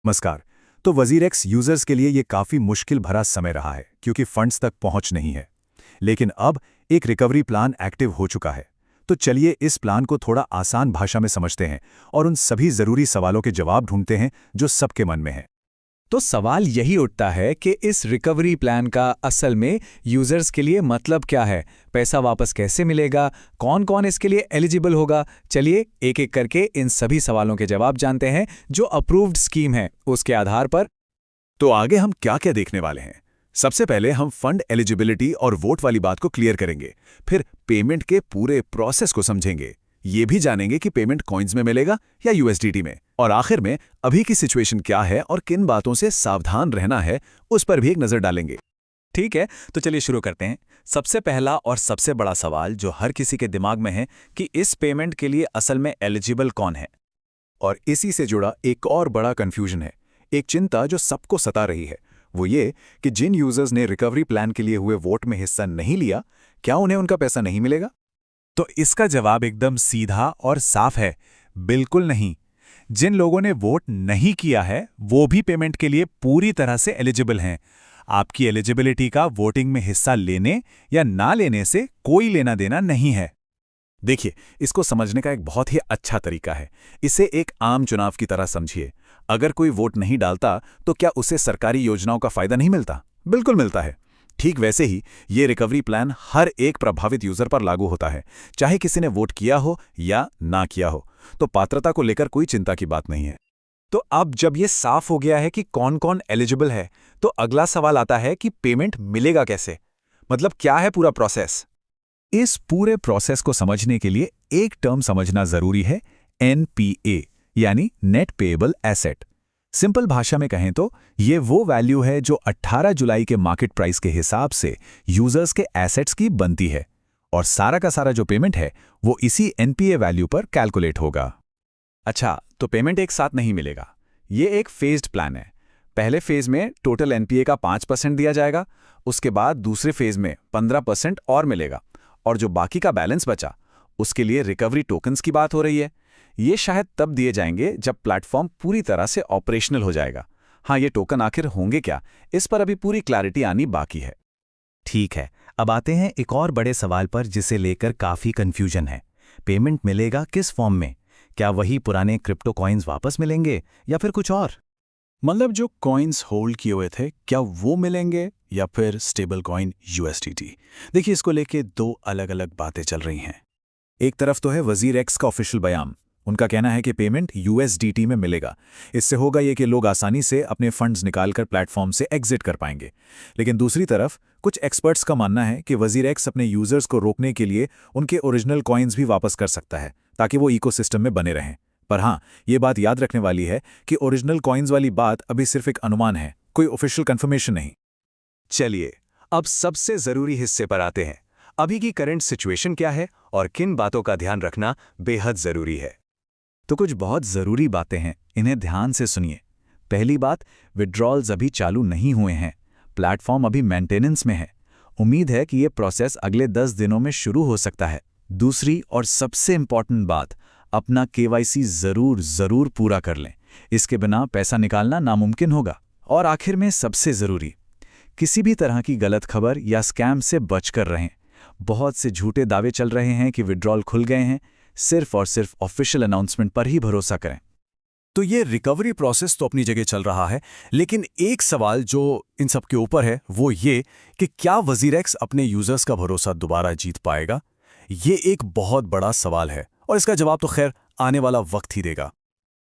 नमस्कार। तो वज़ीर-एक्स यूजर्स के लिए ये काफ़ी मुश्किल भरा समय रहा है क्योंकि फंड्स तक पहुंच नहीं है। लेकिन अब एक रिकवरी प्लान एक्टिव हो चुका है। तो चलिए इस प्लान को थोड़ा आसान भाषा में समझते हैं और उन सभी ज़रूरी सवालों के जवाब ढूंढते हैं जो सबके मन में हैं। तो सवाल यही उठता है कि इस रिकवरी प्लान का असल में यूजर्स के लिए मतलब क्या है, पैसा वापस कैसे मिलेगा, कौन कौन इसके लिए एलिजिबल होगा। चलिए एक एक करके इन सभी सवालों के जवाब जानते हैं जो अप्रूव्ड स्कीम है उसके आधार पर। तो आगे हम क्या क्या देखने वाले हैं? सबसे पहले हम फंड एलिजिबिलिटी और वोट वाली बात को क्लियर करेंगे। फिर पेमेंट के पूरे प्रोसेस को समझेंगे। ये भी जानेंगे कि पेमेंट कॉइन्स में मिलेगा या यूएसडीटी में। और आखिर में अभी की सिचुएशन क्या है और किन बातों से सावधान रहना है उस पर भी एक नजर डालेंगे। ठीक है, तो चलिए शुरू करते हैं। सबसे पहला और सबसे बड़ा सवाल जो हर किसी के दिमाग में है कि इस पेमेंट के लिए असल में एलिजिबल कौन है। और इसी से जुड़ा एक और बड़ा कंफ्यूजन है, एक चिंता जो सबको सता रही है। वो ये कि जिन यूजर्स ने रिकवरी प्लान के लिए हुए वोट में हिस्सा नहीं लिया, क्या उन्हें उनका पैसा नहीं मिलेगा? तो इसका जवाब एकदम सीधा और साफ है, बिल्कुल नहीं। जिन लोगों ने वोट नहीं किया है वो भी पेमेंट के लिए पूरी तरह से एलिजिबल हैं। आपकी एलिजिबिलिटी का वोटिंग में हिस्सा लेने या ना लेने से कोई लेना देना नहीं है। देखिए, इसको समझने का एक बहुत ही अच्छा तरीका है। इसे एक आम चुनाव की तरह समझिए। अगर कोई वोट नहीं डालता तो क्या उसे सरकारी योजनाओं का फायदा नहीं मिलता? बिल्कुल मिलता है। ठीक वैसे ही ये रिकवरी प्लान हर एक प्रभावित यूजर पर लागू होता है, चाहे किसी ने वोट किया हो या ना किया हो। तो पात्रता को लेकर कोई चिंता की बात नहीं है। तो अब जब ये साफ हो गया है कि कौन कौन एलिजिबल है, तो अगला सवाल आता है कि पेमेंट मिलेगा कैसे, मतलब क्या है पूरा प्रोसेस। इस पूरे प्रोसेस को समझने के लिए एक टर्म समझना जरूरी है, एनपीए, यानी नेट पेएबल एसेट। सिंपल भाषा में कहें तो ये वो वैल्यू है जो 18 जुलाई के मार्केट प्राइस के हिसाब से यूजर्स के एसेट्स की बनती है, और सारा का सारा जो पेमेंट है वो इसी एनपीए वैल्यू पर कैलकुलेट होगा। अच्छा, तो पेमेंट एक साथ नहीं मिलेगा। ये एक फेज्ड प्लान है। पहले फेज में टोटल एनपीए का 5% दिया जाएगा, उसके बाद दूसरे फेज में 15% और मिलेगा, और जो बाकी का बैलेंस बचा उसके लिए रिकवरी टोकन्स की बात हो रही है। ये शायद तब दिए जाएंगे जब प्लेटफॉर्म पूरी तरह से ऑपरेशनल हो जाएगा। हाँ, ये टोकन आखिर होंगे क्या, इस पर अभी पूरी क्लैरिटी आनी बाकी है। ठीक है, अब आते हैं एक और बड़े सवाल पर जिसे लेकर काफ़ी कन्फ्यूजन है। पेमेंट मिलेगा किस फॉर्म में? क्या वही पुराने क्रिप्टो कॉइन्स वापस मिलेंगे या फिर कुछ और? मतलब जो कॉइन्स होल्ड किए हुए थे, क्या वो मिलेंगे या फिर स्टेबल कॉइन यूएसडीटी? देखिए, इसको लेके दो अलग अलग बातें चल रही हैं। एक तरफ तो है वज़ीर-एक्स का ऑफिशियल बयान। उनका कहना है कि पेमेंट यूएसडीटी में मिलेगा। इससे होगा ये कि लोग आसानी से अपने फंड्स निकालकर प्लेटफॉर्म से एग्जिट कर पाएंगे। लेकिन दूसरी तरफ कुछ एक्सपर्ट्स का मानना है कि वज़ीर-एक्स अपने यूजर्स को रोकने के लिए उनके ओरिजिनल कॉइन्स भी वापस कर सकता है ताकि वो इकोसिस्टम में बने रहें। पर हाँ, ये बात याद रखने वाली है कि ओरिजिनल कॉइन्स वाली बात अभी सिर्फ एक अनुमान है, कोई ऑफिशियल कंफर्मेशन नहीं। चलिए अब सबसे जरूरी हिस्से पर आते हैं। अभी की करंट सिचुएशन क्या है और किन बातों का ध्यान रखना बेहद जरूरी है। तो कुछ बहुत ज़रूरी बातें हैं, इन्हें ध्यान से सुनिए। पहली बात, विड्रॉल्स अभी चालू नहीं हुए हैं। प्लेटफॉर्म अभी मेंटेनेंस में है। उम्मीद है कि ये प्रोसेस अगले 10 दिनों में शुरू हो सकता है। दूसरी और सबसे इम्पॉर्टेंट बात, अपना केवाईसी ज़रूर पूरा कर लें। इसके बिना पैसा निकालना नामुमकिन होगा। और आखिर में सबसे ज़रूरी, किसी भी तरह की गलत खबर या स्कैम से बचकर रहें। बहुत से झूठे दावे चल रहे हैं कि विड्रॉल खुल गए हैं। सिर्फ और सिर्फ ऑफिशियल अनाउंसमेंट पर ही भरोसा करें। तो ये रिकवरी प्रोसेस तो अपनी जगह चल रहा है, लेकिन एक सवाल जो इन सब के ऊपर है वो ये कि क्या वज़ीर-एक्स अपने यूजर्स का भरोसा दोबारा जीत पाएगा? ये एक बहुत बड़ा सवाल है और इसका जवाब तो खैर आने वाला वक्त ही देगा।